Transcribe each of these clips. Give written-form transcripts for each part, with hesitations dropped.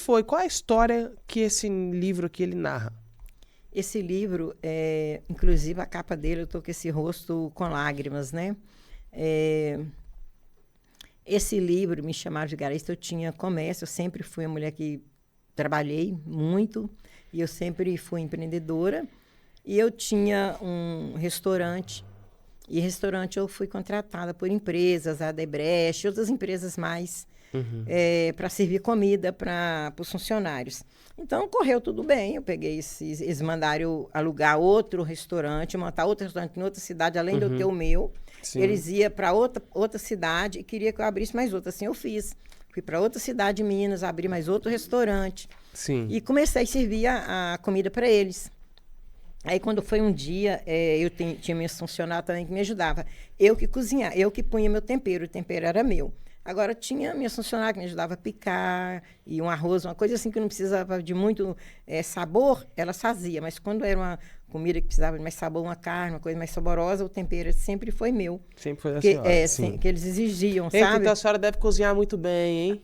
foi? Qual é a história que esse livro aqui ele narra? Esse livro, inclusive a capa dele, eu tô com esse rosto com lágrimas, né? Esse livro, Me Chamaram de Vigarista, eu tinha comércio, eu sempre fui uma mulher que trabalhei muito, e eu sempre fui empreendedora, e eu tinha um restaurante, e restaurante eu fui contratada por empresas, a Debrecht, outras empresas mais, para servir comida para os funcionários. Então, correu tudo bem, eu peguei eles mandaram eu alugar outro restaurante, montar outro restaurante em outra cidade, além de eu ter o meu. Sim. Eles iam para outra cidade e queria que eu abrisse mais outra. Assim eu fiz. Fui para outra cidade de Minas, abri mais outro restaurante. Sim. E comecei a servir a comida para eles. Aí, quando foi um dia, eu tinha minhas funcionários também que me ajudavam. Eu que cozinhava, eu que punha meu tempero, o tempero era meu. Agora, tinha minhas funcionárias que me ajudavam a picar, e um arroz, uma coisa assim que não precisava de muito sabor, ela fazia. Mas quando era uma comida que precisava de mais sabor, uma carne, uma coisa mais saborosa, o tempero sempre foi meu. Sempre foi da senhora, sim. Que eles exigiam, Eita, sabe? então a senhora deve cozinhar muito bem, hein?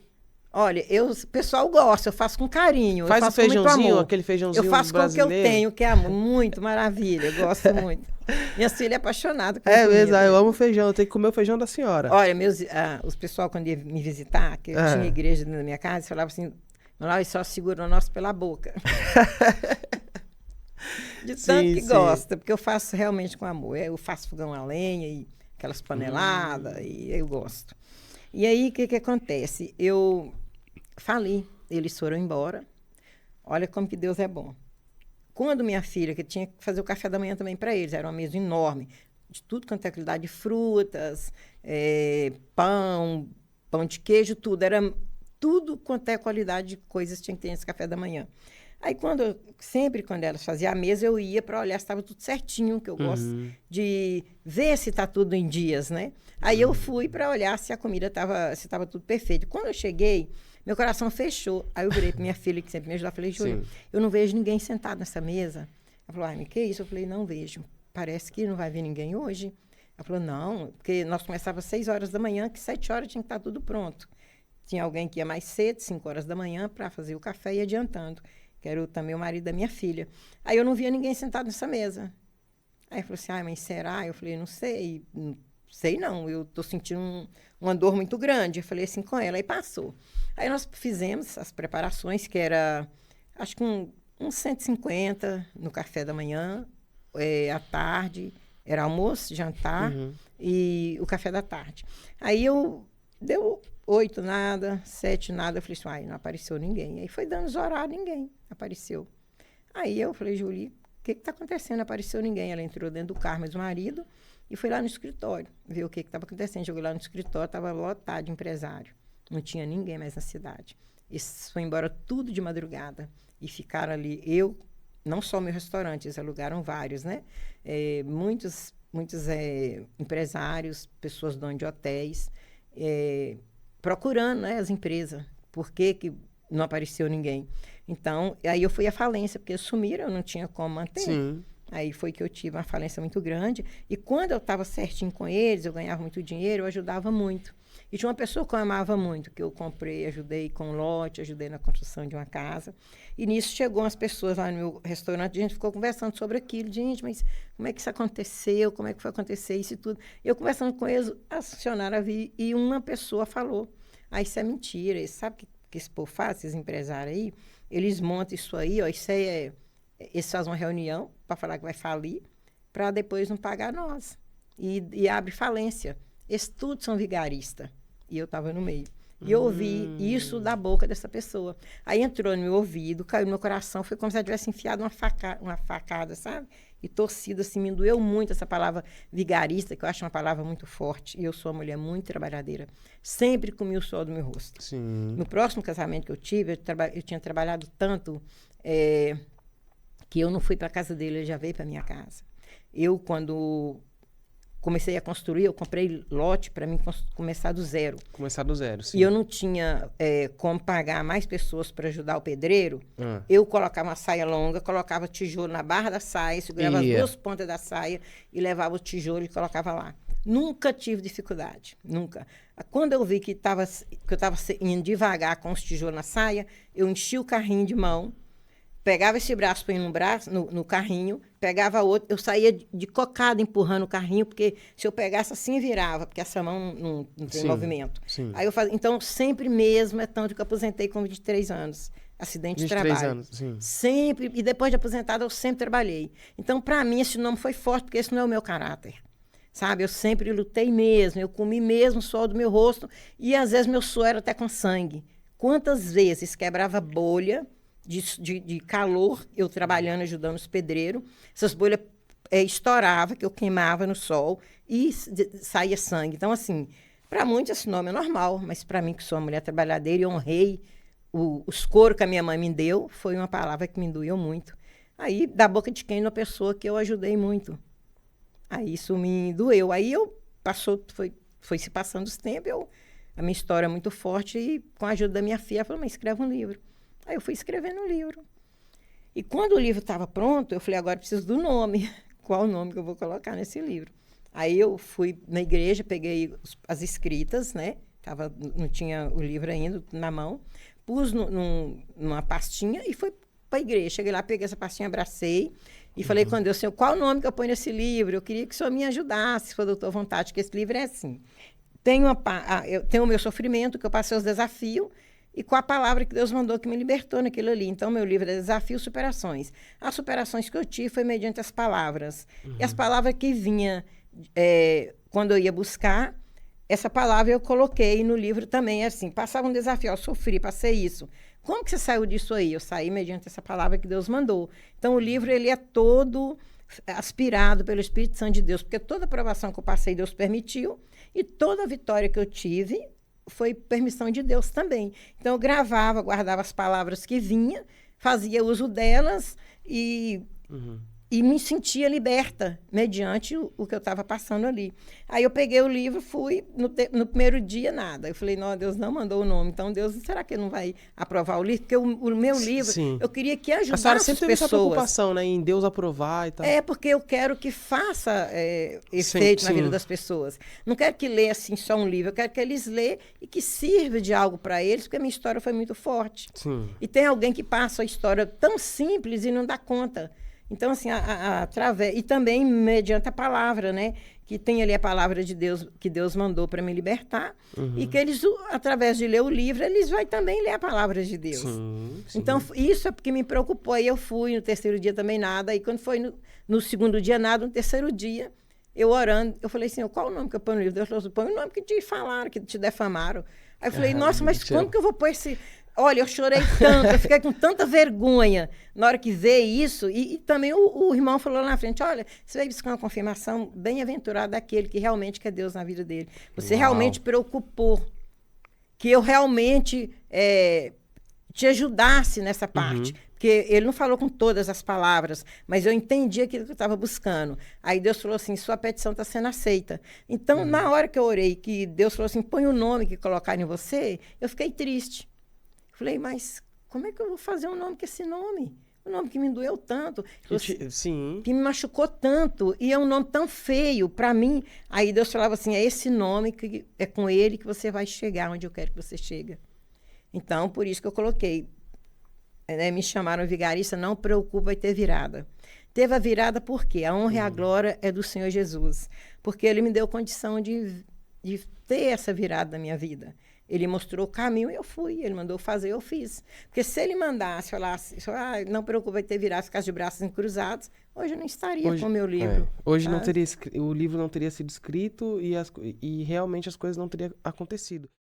Olha, o pessoal gosta, eu faço com carinho. Faz eu faço o feijãozinho, com muito amor. aquele feijãozinho eu faço brasileiro. Com o que eu tenho, que é amor. Muito maravilha, eu gosto muito. Minha filha é apaixonada com mesmo, eu amo feijão, eu tenho que comer o feijão da senhora. Olha, os pessoal, quando ia me visitar, que eu tinha igreja na minha casa, falava assim, eles só seguram nós pela boca. De tanto que gosta, porque eu faço realmente com amor. Eu faço fogão a lenha e aquelas paneladas, e eu gosto. E aí, o que acontece? Eu fali, eles foram embora. Olha como que Deus é bom. Quando minha filha, que tinha que fazer o café da manhã também para eles, era uma mesa enorme, de tudo quanto é qualidade de frutas, pão de queijo, tudo. Era tudo quanto é qualidade de coisas que tinha que ter nesse café da manhã. Aí, sempre quando elas faziam a mesa, eu ia para olhar se estava tudo certinho, que eu gosto de ver se está tudo em dias, né? Aí eu fui para olhar se a comida estava tudo perfeito. Quando eu cheguei, meu coração fechou. Aí eu virei para minha filha, que sempre me ajudava, falei, Júlia, eu não vejo ninguém sentado nessa mesa. Ela falou, ai, que isso? Eu falei, não vejo. Parece que não vai vir ninguém hoje. Ela falou, não, porque nós começávamos às 6 horas da manhã, que 7 horas tinha que estar tudo pronto. Tinha alguém que ia mais cedo, 5 horas da manhã, para fazer o café e ir adiantando. Que era também o marido da minha filha. Aí eu não via ninguém sentado nessa mesa. Aí falou assim, ai, mas será? Eu falei, não sei não, eu estou sentindo uma dor muito grande. Eu falei assim com ela, aí passou. Aí nós fizemos as preparações, que era, acho que uns 150 no café da manhã, à tarde, era almoço, jantar e o café da tarde. Aí deu 8 nada, 7 nada, eu falei assim, ai, não apareceu ninguém. Aí foi dando os horários, ninguém apareceu. Aí eu falei, Julie, o que está acontecendo? Não apareceu ninguém. Ela entrou dentro do carro, mas o marido, e foi lá no escritório, ver o que estava acontecendo. Joguei lá no escritório, estava lotado de empresário. Não tinha ninguém mais na cidade. Eles foram embora tudo de madrugada. E ficaram ali, não só meu restaurante, eles alugaram vários, né? Muitos empresários, pessoas donas de hotéis, procurando, né, as empresas. Por que não apareceu ninguém? Então, aí eu fui à falência, porque sumiram, eu não tinha como manter. Sim. Aí foi que eu tive uma falência muito grande. E quando eu estava certinho com eles, eu ganhava muito dinheiro, eu ajudava muito. E tinha uma pessoa que eu amava muito, que eu comprei, ajudei com lote, ajudei na construção de uma casa. E nisso chegou umas pessoas lá no meu restaurante, a gente ficou conversando sobre aquilo. Gente, mas como é que isso aconteceu? Como é que foi acontecer isso e tudo? Eu conversando com eles, a funcionária vi, e uma pessoa falou, isso é mentira. Sabe o que esse povo faz, esses empresários aí? Eles montam isso aí, isso aí eles fazem uma reunião para falar que vai falir, para depois não pagar nós. E abre falência. Eles tudo são vigaristas. E eu estava no meio. E eu ouvi isso da boca dessa pessoa. Aí entrou no meu ouvido, caiu no meu coração, foi como se ela tivesse enfiado uma facada, sabe? E torcida, assim, me doeu muito essa palavra vigarista, que eu acho uma palavra muito forte. E eu sou uma mulher muito trabalhadeira. Sempre comi o sol do meu rosto. Sim. No próximo casamento que eu tive, eu tinha trabalhado tanto que eu não fui para a casa dele, ele já veio para minha casa. Eu, quando comecei a construir, eu comprei lote para mim começar do zero. Começar do zero, sim. E eu não tinha como pagar mais pessoas para ajudar o pedreiro. Eu colocava uma saia longa, colocava tijolo na barra da saia, segurava as duas pontas da saia e levava o tijolo e colocava lá. Nunca tive dificuldade, nunca. Quando eu vi que eu estava indo devagar com os tijolos na saia, eu enchi o carrinho de mão, pegava esse braço para ir no carrinho, pegava outro, eu saía de cocada empurrando o carrinho, porque se eu pegasse assim, virava, porque essa mão não tem movimento. Sim. Aí eu fazia, então, sempre mesmo, é tanto que eu aposentei com 23 anos. Acidente de trabalho. 23 anos, sim. Sempre, e depois de aposentada, eu sempre trabalhei. Então, para mim, esse nome foi forte, porque esse não é o meu caráter. Sabe, eu sempre lutei mesmo, eu comi mesmo o suor do meu rosto, e às vezes meu suor era até com sangue. Quantas vezes quebrava bolha de calor, eu trabalhando, ajudando os pedreiros, essas bolhas estouravam, que eu queimava no sol, e saía sangue. Então, assim, para muitos esse nome é normal, mas para mim, que sou uma mulher trabalhadeira e honrei os coros que a minha mãe me deu, foi uma palavra que me doeu muito. Aí, da boca de quem? Uma pessoa que eu ajudei muito. Aí isso me doeu. Aí foi se passando os tempos, a minha história é muito forte, e com a ajuda da minha filha, ela falou, mas escreve um livro. Aí eu fui escrevendo um livro. E quando o livro estava pronto, eu falei, agora preciso do nome. Qual o nome que eu vou colocar nesse livro? Aí eu fui na igreja, peguei as escritas, né? Não tinha o livro ainda na mão, pus numa pastinha e fui para a igreja. Cheguei lá, peguei essa pastinha, abracei, e falei com Deus, Senhor, qual o nome que eu ponho nesse livro? Eu queria que o Senhor me ajudasse, se for da tua vontade, que esse livro é assim. Eu tenho o meu sofrimento, que eu passei os desafios, e com a palavra que Deus mandou, que me libertou naquilo ali. Então, meu livro é Desafios, Superações. As superações que eu tive foi mediante as palavras. E as palavras que vinham quando eu ia buscar, essa palavra eu coloquei no livro também, assim, passava um desafio, eu sofri, passei isso. Como que você saiu disso aí? Eu saí mediante essa palavra que Deus mandou. Então, o livro, ele é todo aspirado pelo Espírito Santo de Deus, porque toda aprovação que eu passei, Deus permitiu, e toda vitória que eu tive foi permissão de Deus também. Então, eu gravava, guardava as palavras que vinha, fazia uso delas e me sentia liberta mediante o que eu estava passando ali. Aí eu peguei o livro, fui, no primeiro dia, nada. Eu falei, não, Deus não mandou o nome. Então, Deus, será que ele não vai aprovar o livro? Porque o meu livro, Sim. Eu queria que ajudasse as pessoas. A senhora sempre teve essa preocupação, né? Em Deus aprovar e tal. É, porque eu quero que faça efeito na vida sim. das pessoas. Não quero que leia assim só um livro. Eu quero que eles leiam e que sirva de algo para eles, porque a minha história foi muito forte. Sim. E tem alguém que passa a história tão simples e não dá conta. Então, assim, através... E também mediante a palavra, né? Que tem ali a palavra de Deus, que Deus mandou para me libertar. E que eles, através de ler o livro, eles vão também ler a palavra de Deus. Sim. Então, isso é porque me preocupou. Aí eu fui, no terceiro dia também nada. E quando foi no segundo dia nada, no terceiro dia, eu orando, eu falei, Senhor, qual o nome que eu ponho no livro? Deus falou, põe o nome que te falaram, que te defamaram. Aí eu falei, nossa, mas como que eu vou pôr esse... Olha, eu chorei tanto, eu fiquei com tanta vergonha na hora que veio isso. E também o irmão falou lá na frente, olha, você vai buscar uma confirmação bem-aventurada daquele que realmente quer Deus na vida dele. Você realmente preocupou que eu realmente te ajudasse nessa parte. Porque ele não falou com todas as palavras, mas eu entendi aquilo que eu estava buscando. Aí Deus falou assim, sua petição está sendo aceita. Então, na hora que eu orei, que Deus falou assim, põe o nome que colocaram em você, eu fiquei triste. Falei, mas como é que eu vou fazer um nome com esse nome? Um nome que me doeu tanto. Sim. Que me machucou tanto. E é um nome tão feio para mim. Aí Deus falava assim, é esse nome que é com ele que você vai chegar onde eu quero que você chegue. Então, por isso que eu coloquei. Me chamaram vigarista, não preocupa, vai ter virada. Teve a virada por quê? A honra e a glória é do Senhor Jesus. Porque ele me deu condição de ter essa virada na minha vida. Ele mostrou o caminho e eu fui. Ele mandou fazer, eu fiz. Porque se ele mandasse, falasse, não preocupa, vai ter virado, ficasse de braços cruzados, hoje eu não estaria com o meu livro. Hoje não teria, o livro não teria sido escrito e realmente as coisas não teriam acontecido.